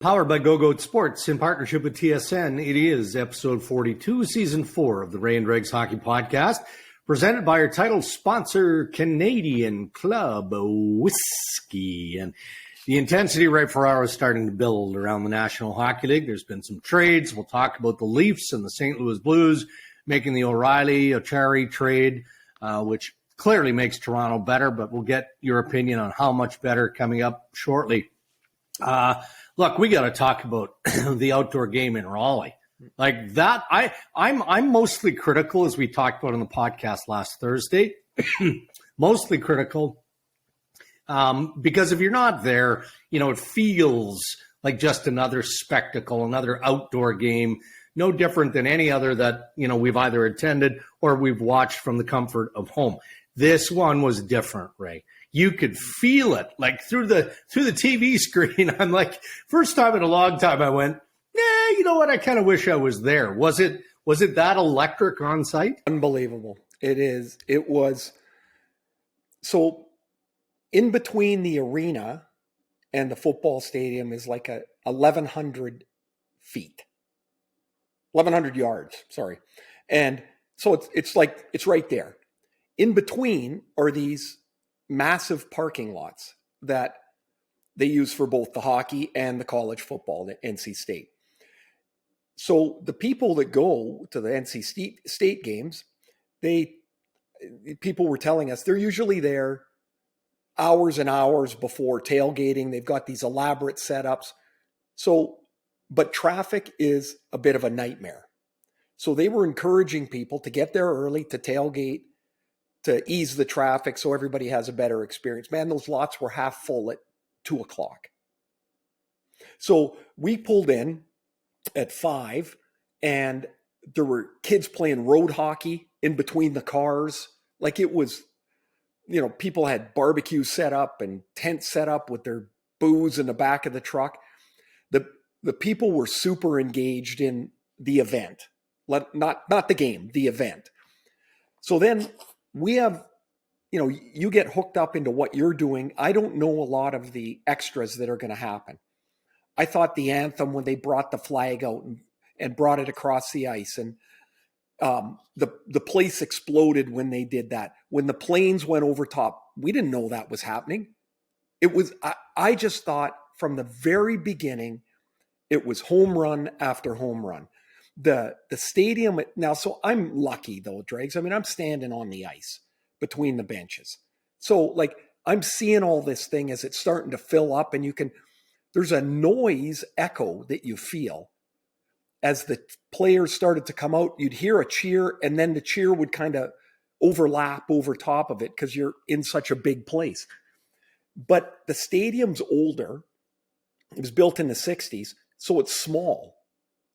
Powered by Go-Goat Sports in partnership with TSN, it is episode 42, season 4 of the Ray and Dregs Hockey Podcast, presented by our title sponsor, Canadian Club Whiskey. And the intensity right before hour is starting to build around the National Hockey League. There's been some trades. We'll talk about the Leafs and the St. Louis Blues making the O'Reilly-Ochari trade, which clearly makes Toronto better, but we'll get your opinion on how much better coming up shortly. Look, we got to talk about the outdoor game in Raleigh. Like that, I'm mostly critical, as we talked about on the podcast last Thursday. Mostly critical because if you're not there, it feels like just another spectacle, another outdoor game, no different than any other that we've either attended or we've watched from the comfort of home. This one was different, Ray. You could feel it like through the TV screen. I'm like, first time in a long time I went, you know what? I kind of wish I was there. Was it that electric on site? Unbelievable. It is. It was. So in between the arena and the football stadium is like 1,100 feet, 1,100 yards. Sorry. And so it's like, it's right there. In between are these massive parking lots that they use for both the hockey and the college football, the NC State. So the people that go to the NC State games, people were telling us they're usually there hours and hours before tailgating. They've got these elaborate setups. But traffic is a bit of a nightmare. So they were encouraging people to get there early, to tailgate, to ease the traffic so everybody has a better experience. Man, those lots were half full at 2:00. So we pulled in at 5 and there were kids playing road hockey in between the cars. Like it was, people had barbecue set up and tents set up with their booze in the back of the truck. The people were super engaged in the event, not the game, the event. So then we have, you get hooked up into what you're doing. I don't know a lot of the extras that are going to happen. I thought the anthem, when they brought the flag out and brought it across the ice, and the place exploded when they did that. When the planes went over top, we didn't know that was happening. It was, I just thought from the very beginning, it was home run after home run. The stadium now, so I'm lucky though, Dregs. I mean, I'm standing on the ice between the benches. So like I'm seeing all this thing as it's starting to fill up, and there's a noise echo that you feel as the players started to come out. You'd hear a cheer, and then the cheer would kind of overlap over top of it because you're in such a big place. But the stadium's older. It was built in the 60s, so it's small.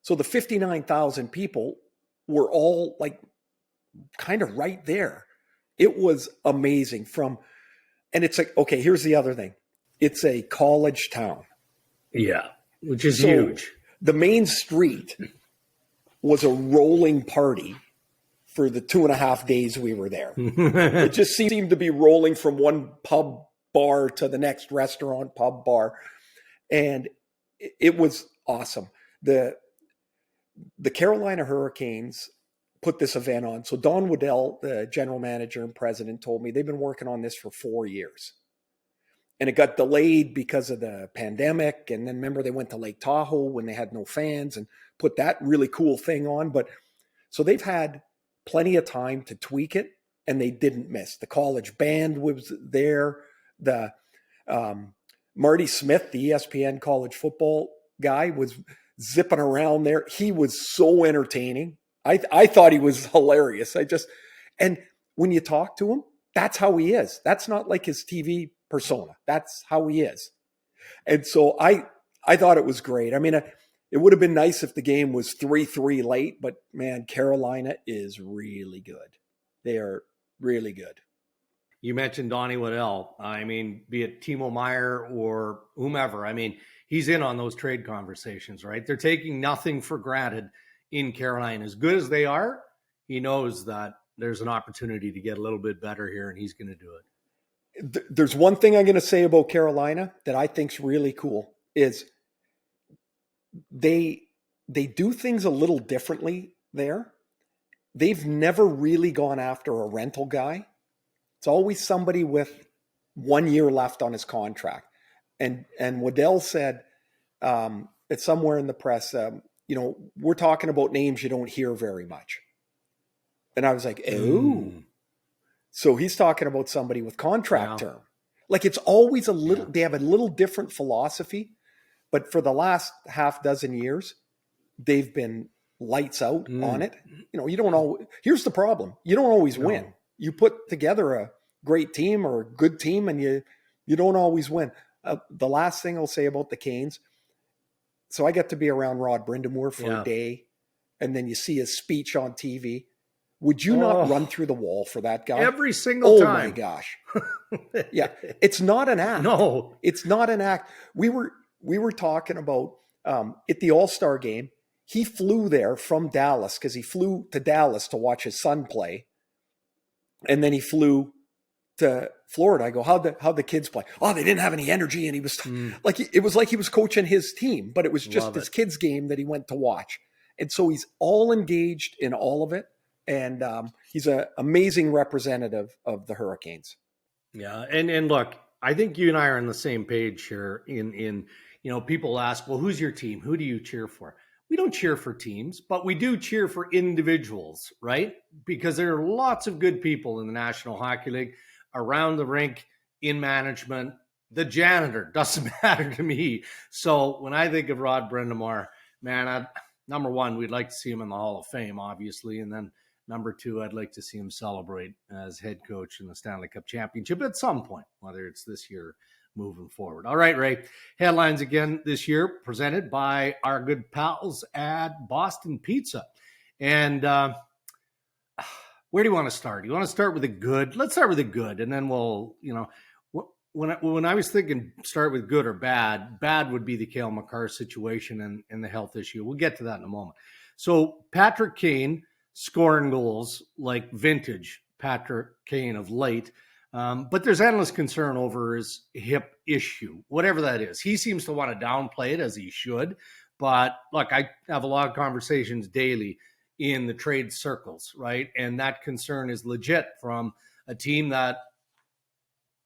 So the 59,000 people were all like kind of right there. It was amazing and it's like, okay, here's the other thing. It's a college town. Yeah, which is huge. The main street was a rolling party for the 2.5 days we were there. It just seemed to be rolling from one pub bar to the next restaurant, pub bar. And it was awesome. The Carolina Hurricanes put this event on. So Don Waddell, the general manager and president, told me they've been working on this for 4 years. And it got delayed because of the pandemic. And then remember, they went to Lake Tahoe when they had no fans and put that really cool thing on. But so they've had plenty of time to tweak it, and they didn't miss. The college band was there. The Marty Smith, the ESPN college football guy, was zipping around there. He was so entertaining. I thought he was hilarious. And when you talk to him, that's how he is. That's not like his TV persona. That's how he is. And so I thought it was great. I mean, it would have been nice if the game was 3-3 late, but man, Carolina is really good. They are really good. You mentioned Donnie Waddell. I mean, be it Timo Meier or whomever. I mean, he's in on those trade conversations, right? They're taking nothing for granted in Carolina. As good as they are, he knows that there's an opportunity to get a little bit better here, and he's going to do it. There's one thing I'm going to say about Carolina that I think's really cool is they do things a little differently there. They've never really gone after a rental guy. It's always somebody with 1 year left on his contract. And Waddell said, it's somewhere in the press, we're talking about names you don't hear very much. And I was like, oh. So he's talking about somebody with contract term. Like it's always a little, they have a little different philosophy, but for the last half dozen years, they've been lights out on it. You don't always, here's the problem. You don't always win. You put together a great team or a good team and you don't always win. The last thing I'll say about the Canes. So I got to be around Rod Brind'Amour for a day, and then you see his speech on TV. Would you not run through the wall for that guy? Every single time. Oh my gosh. Yeah. It's not an act. No. It's not an act. We were talking about at the All-Star game, he flew there from Dallas because he flew to Dallas to watch his son play. And then he flew to Florida. I go, how'd the kids play? Oh, they didn't have any energy. And he was it was like he was coaching his team, but it was just his kids' game that he went to watch. And so he's all engaged in all of it. And he's an amazing representative of the Hurricanes. Yeah. And look, I think you and I are on the same page here in people ask, well, who's your team? Who do you cheer for? We don't cheer for teams, but we do cheer for individuals, right? Because there are lots of good people in the National Hockey League, around the rink, in management. The janitor doesn't matter to me. So when I think of Rod Brind'Amour, man, number one, we'd like to see him in the Hall of Fame, obviously. And then number two, I'd like to see him celebrate as head coach in the Stanley Cup Championship at some point, whether it's this year moving forward. All right, Ray. Headlines again this year presented by our good pals at Boston Pizza. And where do you want to start? You want to start with the good? Let's start with the good. And then we'll, when I was thinking start with good or bad would be the Cale Makar situation and the health issue. We'll get to that in a moment. So Patrick Kane scoring goals like vintage Patrick Kane of late. But there's endless concern over his hip issue, whatever that is. He seems to want to downplay it, as he should. But look, I have a lot of conversations daily in the trade circles, right? And that concern is legit from a team that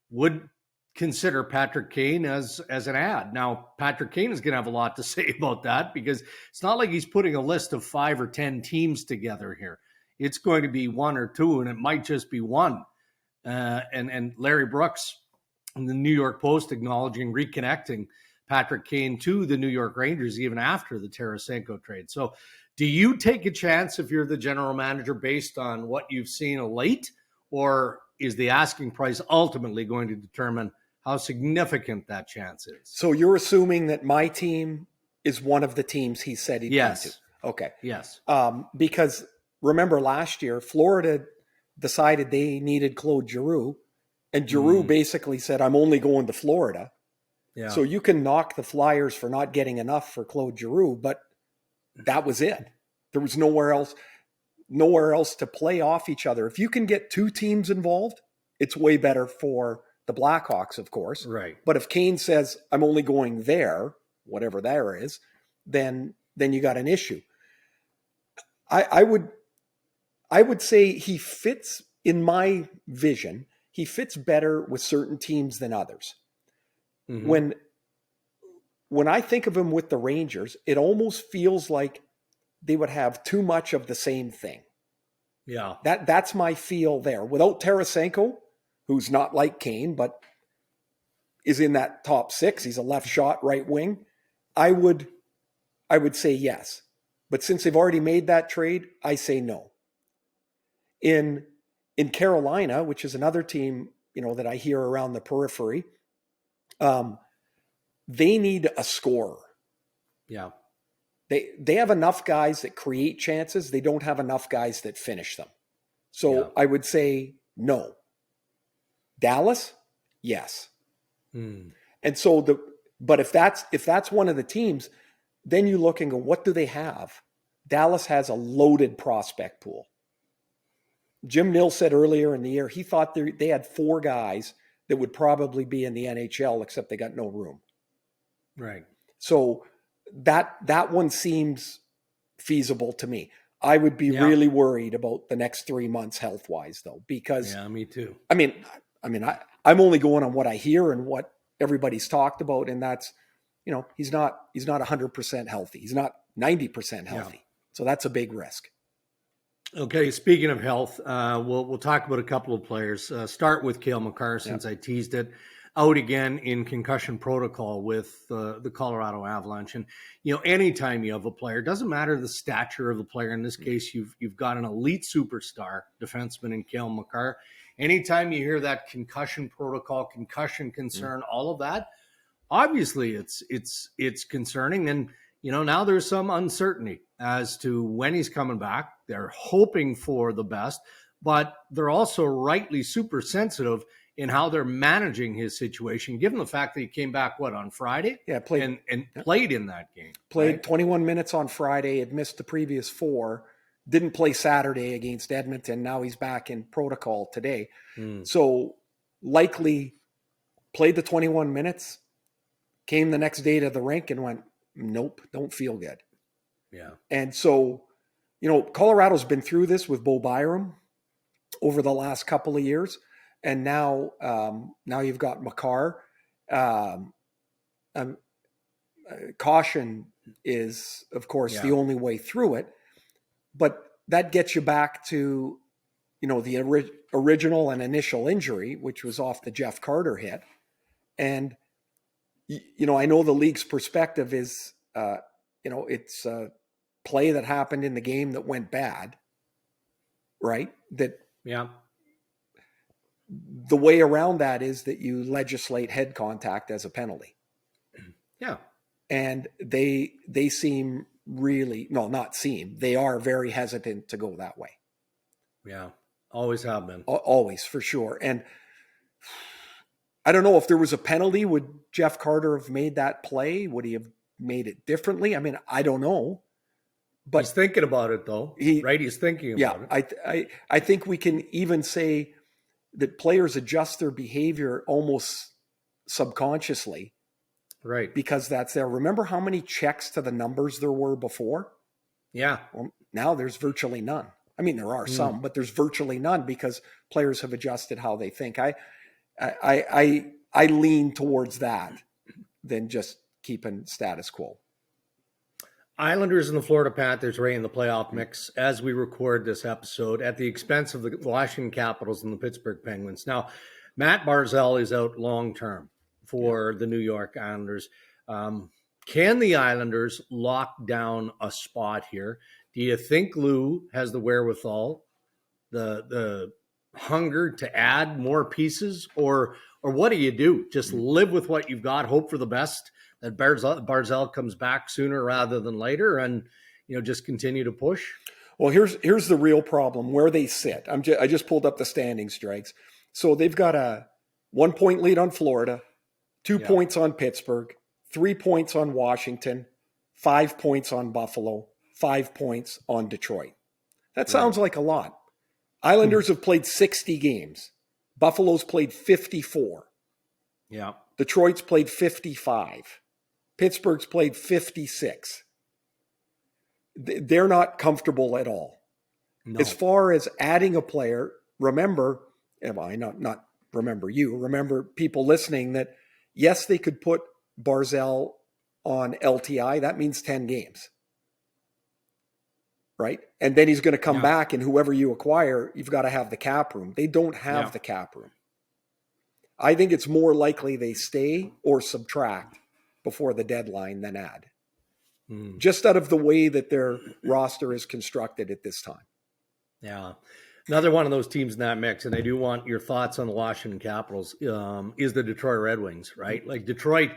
would consider Patrick Kane as an ad. Now, Patrick Kane is going to have a lot to say about that because it's not like he's putting a list of 5 or 10 teams together here. It's going to be one or two, and it might just be one. And Larry Brooks in the New York Post acknowledging reconnecting Patrick Kane to the New York Rangers even after the Tarasenko trade. So do you take a chance if you're the general manager based on what you've seen of late, or is the asking price ultimately going to determine how significant that chance is? So you're assuming that my team is one of the teams he said he'd come to. Okay. Yes. Because remember last year, Florida decided they needed Claude Giroux, and Giroux basically said, I'm only going to Florida. Yeah. So you can knock the Flyers for not getting enough for Claude Giroux, but that was it. There was nowhere else to play off each other. If you can get two teams involved, it's way better for the Blackhawks, of course. Right. But if Kane says, I'm only going there, whatever there is, then you got an issue. I would say he fits, in my vision, he fits better with certain teams than others. Mm-hmm. When I think of him with the Rangers, it almost feels like they would have too much of the same thing. Yeah. That's my feel there. Without Tarasenko, who's not like Kane, but is in that top 6, he's a left shot right wing, I would say yes. But since they've already made that trade, I say no. In Carolina, which is another team, that I hear around the periphery, they need a scorer. Yeah. They have enough guys that create chances. They don't have enough guys that finish them. So I would say no. Dallas, yes. And so but if that's one of the teams, then you look and go, what do they have? Dallas has a loaded prospect pool. Jim Nill said earlier in the year, he thought they had 4 guys that would probably be in the NHL, except they got no room. Right. So that one seems feasible to me. I would be really worried about the next 3 months health-wise, though, because me too. I'm only going on what I hear and what everybody's talked about, and that's, he's not 100% healthy. He's not 90% healthy. Yeah. So that's a big risk. Okay, speaking of health, we'll talk about a couple of players. Start with Cale Makar, since I teased it. Out again in concussion protocol with the Colorado Avalanche. And, anytime you have a player, doesn't matter the stature of the player. In this case, you've got an elite superstar defenseman in Cale Makar. Anytime you hear that concussion protocol, concussion concern, all of that, obviously it's concerning. And, now there's some uncertainty as to when he's coming back. They're hoping for the best, but they're also rightly super sensitive in how they're managing his situation, given the fact that he came back, on Friday? Yeah, played played in that game. Played right? 21 minutes on Friday, had missed the previous 4, didn't play Saturday against Edmonton. Now he's back in protocol today. So likely played the 21 minutes, came the next day to the rink and went, nope, don't feel good. Yeah. And so, Colorado's been through this with Bo Byram over the last couple of years. And now you've got Makar. Caution is, of course, the only way through it. But that gets you back to, the original and initial injury, which was off the Jeff Carter hit. And, I know the league's perspective is, it's a play that happened in the game that went bad, right? The way around that is that you legislate head contact as a penalty. Yeah. And they seem really, they are very hesitant to go that way. Yeah. Always have been. Always, for sure. And I don't know if there was a penalty, would Jeff Carter have made that play? Would he have made it differently? I don't know. But he's thinking about it though, right? He's thinking about it. I think we can even say that players adjust their behavior almost subconsciously. Right. Because that's there. Remember how many checks to the numbers there were before? Yeah. Well, now there's virtually none. There are some, but there's virtually none because players have adjusted how they think. I lean towards that than just keeping status quo. Islanders and the Florida Panthers are in the playoff mix as we record this episode at the expense of the Washington Capitals and the Pittsburgh Penguins. Now, Matt Barzal is out long-term for the New York Islanders. Can the Islanders lock down a spot here? Do you think Lou has the wherewithal, the hunger to add more pieces? Or what do you do? Just live with what you've got, hope for the best, that Barzal comes back sooner rather than later, and just continue to push? Well, here's the real problem where they sit. I just pulled up the standings, Dregs. So they've got a 1-point lead on Florida, 2 points on Pittsburgh, 3 points on Washington, 5 points on Buffalo, 5 points on Detroit. That sounds like a lot. Islanders have played 60 games. Buffalo's played 54. Yeah. Detroit's played 55. Pittsburgh's played 56. They're not comfortable at all. No. As far as adding a player, remember people listening that, yes, they could put Barzal on LTI. That means 10 games. Right? And then he's going to come back, and whoever you acquire, you've got to have the cap room. They don't have the cap room. I think it's more likely they stay or subtract before the deadline than add. Just out of the way that their roster is constructed at this time. Yeah. Another one of those teams in that mix, and I do want your thoughts on the Washington Capitals, is the Detroit Red Wings, right? Like Detroit,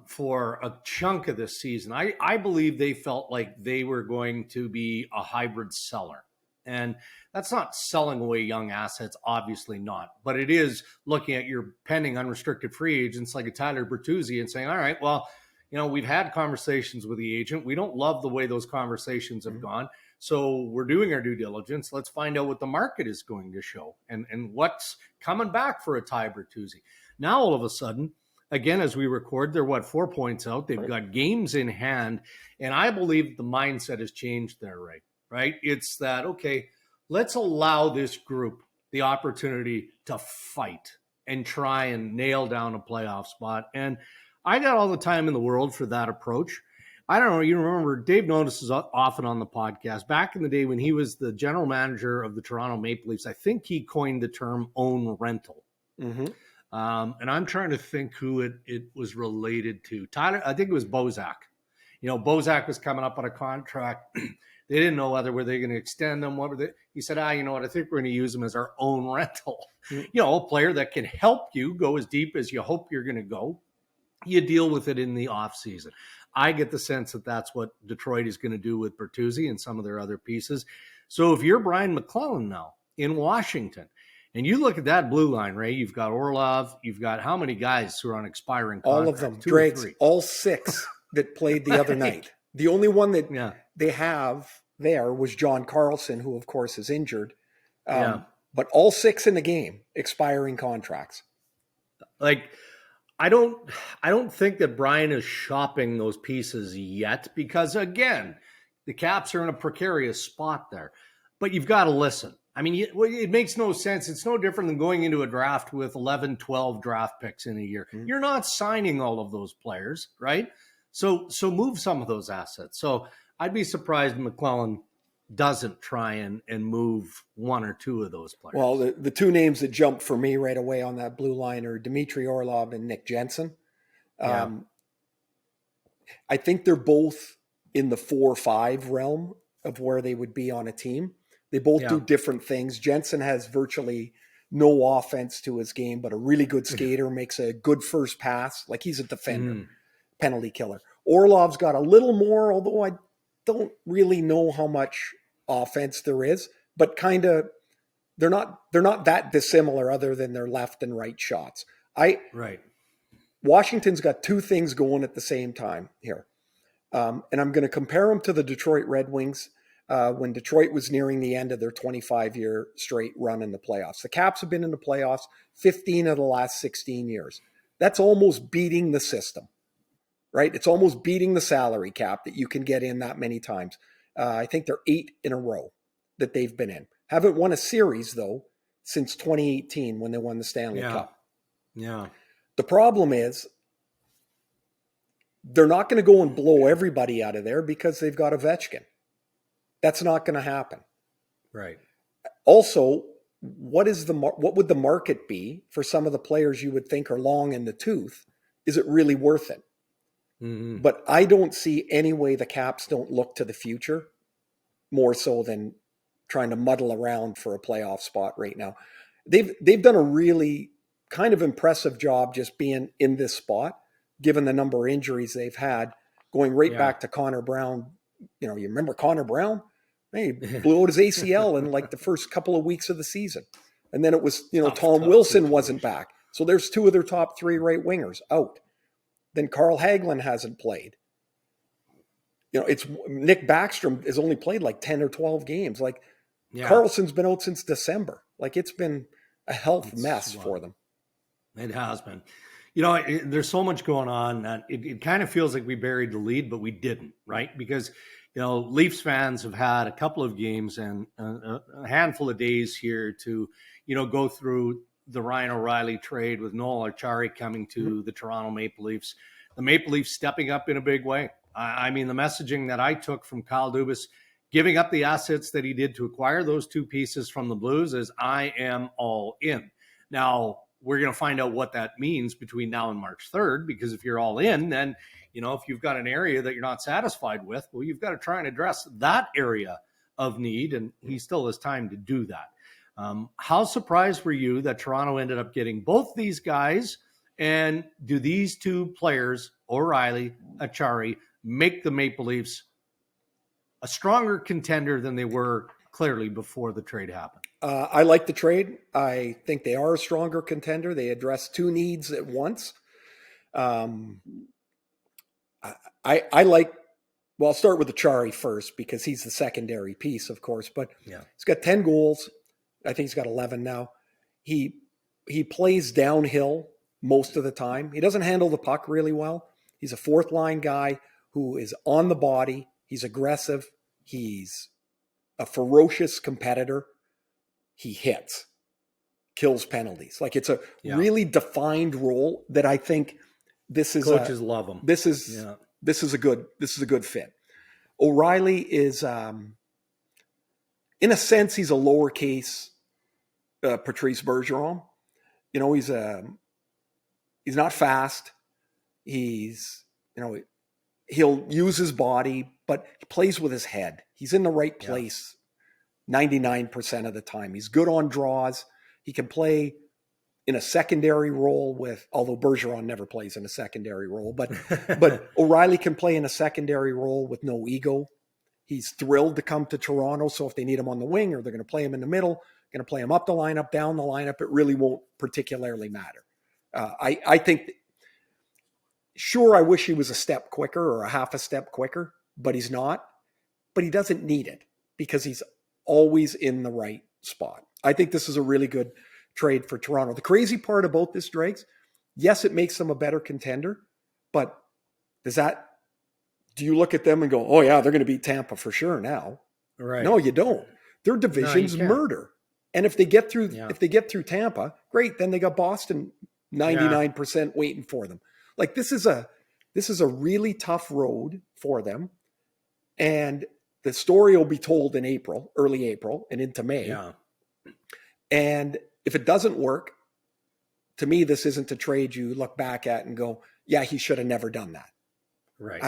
for a chunk of this season, I believe they felt like they were going to be a hybrid seller. And that's not selling away young assets, obviously not. But it is looking at your pending unrestricted free agents like a Tyler Bertuzzi and saying, all right, well, we've had conversations with the agent. We don't love the way those conversations have gone. So we're doing our due diligence. Let's find out what the market is going to show and what's coming back for a Ty Bertuzzi. Now, all of a sudden, again, as we record, they're 4 points out. They've got games in hand. And I believe the mindset has changed there, right? It's that, okay, let's allow this group the opportunity to fight and try and nail down a playoff spot. And I got all the time in the world for that approach. I don't know, you remember Dave Notice is often on the podcast. Back in the day when he was the general manager of the Toronto Maple Leafs, I think he coined the term own rental. Mm-hmm. And I'm trying to think who it was related to. Tyler, I think it was Bozak. Bozak was coming up on a contract. They didn't know whether were they going to extend them. He said, you know what? I think we're going to use him as our own rental. Mm-hmm. A player that can help you go as deep as you hope you're going to go. You deal with it in the off season. I get the sense that that's what Detroit is going to do with Bertuzzi and some of their other pieces. So if you're Brian McClellan now in Washington, and you look at that blue line, Ray, you've got Orlov, you've got how many guys who are on expiring contracts? All of them, Dregs, all 6 that played the other night. The only one that they have there was John Carlson, who of course is injured. But all 6 in the game, expiring contracts. I don't think that Brian is shopping those pieces yet because, again, the Caps are in a precarious spot there. But you've got to listen. I mean, it makes no sense. It's no different than going into a draft with 11, 12 draft picks in a year. Mm-hmm. You're not signing all of those players, right? So move some of those assets. So I'd be surprised McClellan doesn't try and move 1 or 2 of those players. Well, the 2 names that jump for me right away on that blue line are Dmitry Orlov and Nick Jensen. I think they're both in the 4-5 realm of where they would be on a team. They both do different things. Jensen has virtually no offense to his game, but a really good skater, makes a good first pass. Like he's a defender, penalty killer. Orlov's got a little more, although I don't really know how much offense there is, but kind of they're not that dissimilar other than their left and right shots. Washington's got 2 things going at the same time here. And I'm going to compare them to the Detroit Red Wings when Detroit was nearing the end of their 25-year straight run in the playoffs. The Caps have been in the playoffs 15 of the last 16 years. That's almost beating the system, right? It's almost beating the salary cap that you can get in that many times. I think they're 8 in a row that they've been in. Haven't won a series, though, since 2018 when they won the Stanley Cup. Yeah. The problem is they're not going to go and blow everybody out of there because they've got Ovechkin. That's not going to happen. Right. Also, what would the market be for some of the players you would think are long in the tooth? Is it really worth it? Mm-hmm. But I don't see any way the Caps don't look to the future more so than trying to muddle around for a playoff spot right now. They've done a really kind of impressive job just being in this spot, given the number of injuries they've had, going back to Connor Brown. You remember Connor Brown? He blew out his ACL in like the first couple of weeks of the season. And then it was, Tom Wilson wasn't back. So there's 2 of their top 3 right wingers out. Then Carl Hagelin hasn't played. It's Nick Backstrom has only played like 10 or 12 games. Carlson's been out since December. It's been a health mess for them. It has been. There's so much going on that it kind of feels like we buried the lead, but we didn't, right? Because, Leafs fans have had a couple of games and a handful of days here to, go through the Ryan O'Reilly trade with Noel Acciari coming to the Toronto Maple Leafs. The Maple Leafs stepping up in a big way. I mean, the messaging that I took from Kyle Dubas, giving up the assets that he did to acquire those 2 pieces from the Blues, is I am all in. Now, we're going to find out what that means between now and March 3rd, because if you're all in, then, if you've got an area that you're not satisfied with, well, you've got to try and address that area of need, and he still has time to do that. How surprised were you that Toronto ended up getting both these guys, and do these 2 players, O'Reilly, Acciari, make the Maple Leafs a stronger contender than they were clearly before the trade happened? I like the trade. I think they are a stronger contender. They address 2 needs at once. I'll start with Acciari first because he's the secondary piece, of course, but he's got 10 goals. I think he's got 11 now. He plays downhill most of the time. He doesn't handle the puck really well. He's a fourth line guy who is on the body. He's aggressive. He's a ferocious competitor. He hits, kills penalties. Like it's a really defined role that I think this is. Coaches love him. This is a good fit. O'Reilly is, in a sense, he's a lowercase Patrice Bergeron. You know, he's not fast. He's, you know, he'll use his body, but he plays with his head. He's in the right place 99% of the time. He's good on draws. He can play in a secondary role although Bergeron never plays in a secondary role, but O'Reilly can play in a secondary role with no ego. He's thrilled to come to Toronto. So if they need him on the wing or they're going to play him in the middle, going to play him up the lineup, down the lineup, it really won't particularly matter. I think, sure, I wish he was a step quicker or a half a step quicker, but he's not. But he doesn't need it because he's always in the right spot. I think this is a really good trade for Toronto. The crazy part about this, Dregs, yes, it makes them a better contender, but do you look at them and go, oh yeah, they're going to beat Tampa for sure now? Right. No, you don't. Their division's murder. And if they get through Tampa, great. Then they got Boston 99% waiting for them. Like this is a really tough road for them. And the story will be told in April, early April and into May. Yeah. And if it doesn't work, to me, this isn't a trade you look back at and go, yeah, he should have never done that. Right.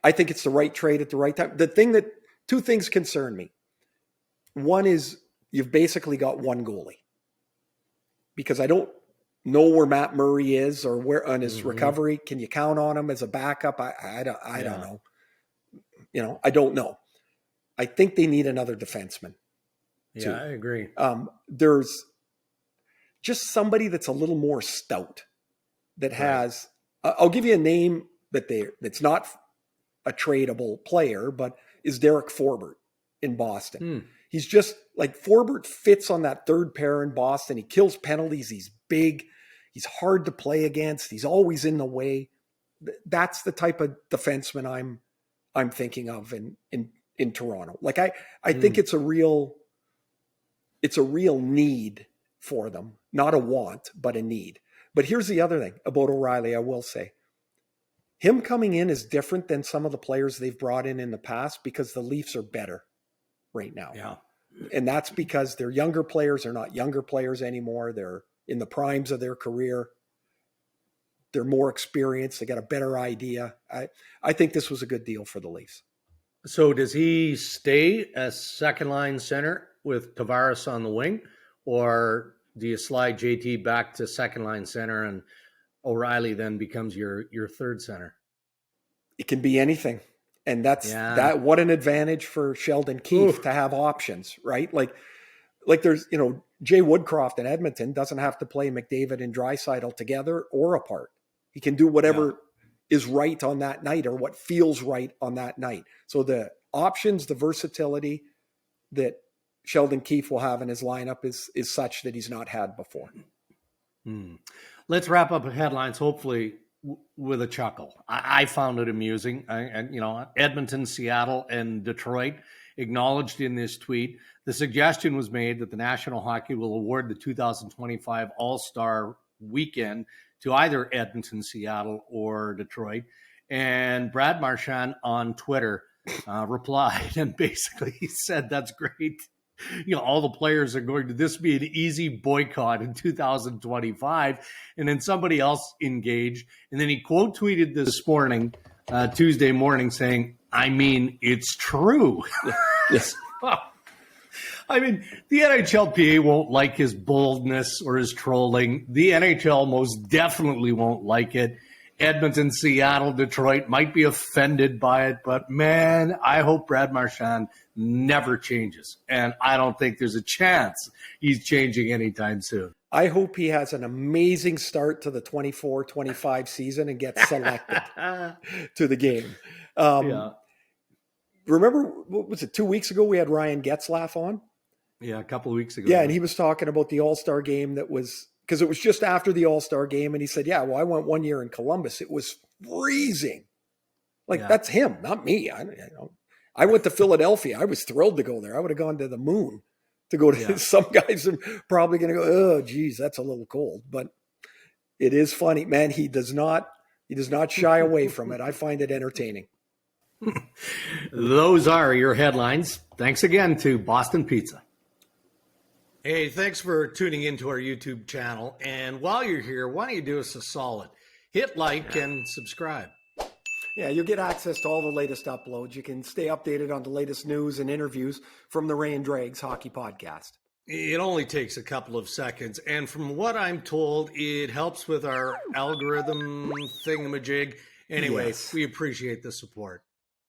I think it's the right trade at the right time. Two things concern me. One is you've basically got one goalie because I don't know where Matt Murray is or where on his recovery. Can you count on him as a backup? I don't know. You know, I don't know. I think they need another defenseman. Yeah, I agree. There's just somebody that's a little more stout that has, I'll give you a name that's not a tradable player, but is Derek Forbort in Boston. He's just like Forbort fits on that third pair in Boston. He kills penalties. He's big. He's hard to play against. He's always in the way. That's the type of defenseman I'm thinking of in Toronto. Like I think it's a real need for them, not a want, but a need. But here's the other thing about O'Reilly, I will say. Him coming in is different than some of the players they've brought in the past because the Leafs are better right now. Yeah. And that's because their younger players are not younger players anymore. They're in the primes of their career. They're more experienced. They got a better idea. I think this was a good deal for the Leafs. So does he stay as second line center with Tavares on the wing, or do you slide JT back to second line center and O'Reilly then becomes your third center? It can be anything. And that what an advantage for Sheldon Keefe to have options, right? Like there's, Jay Woodcroft in Edmonton doesn't have to play McDavid and Draisaitl together or apart. He can do whatever is right on that night or what feels right on that night. So the options, the versatility that Sheldon Keefe will have in his lineup is such that he's not had before. Let's wrap up the headlines, hopefully with a chuckle. I found it amusing. Edmonton, Seattle, and Detroit acknowledged in this tweet, the suggestion was made that the National Hockey will award the 2025 All-Star Weekend to either Edmonton, Seattle, or Detroit. And Brad Marchand on Twitter replied and basically said, that's great. All the players are going to this be an easy boycott in 2025. And then somebody else engaged. And then he quote tweeted this morning, Tuesday morning, saying, I mean, it's true. Yes. I mean, the NHLPA won't like his boldness or his trolling. The NHL most definitely won't like it. Edmonton, Seattle, Detroit might be offended by it, but man, I hope Brad Marchand never changes. And I don't think there's a chance he's changing anytime soon. I hope he has an amazing start to the 24-25 season and gets selected to the game. Remember, what was it, 2 weeks ago we had Ryan Getzlaf on? Yeah, a couple of weeks ago. Yeah, and he was talking about the All-Star game that was because it was just after the All-Star game. And he said, yeah, well, I went 1 year in Columbus. It was freezing. Like, that's him, not me. I went to Philadelphia. I was thrilled to go there. I would have gone to the moon to go to some guys are probably going to go, oh, geez, that's a little cold. But it is funny, man. He does not shy away from it. I find it entertaining. Those are your headlines. Thanks again to Boston Pizza. Hey, thanks for tuning into our YouTube channel. And while you're here, why don't you do us a solid? Hit like and subscribe. Yeah, you'll get access to all the latest uploads. You can stay updated on the latest news and interviews from the Ray and Dregs Hockey Podcast. It only takes a couple of seconds. And from what I'm told, it helps with our algorithm thingamajig. Anyway, we appreciate the support.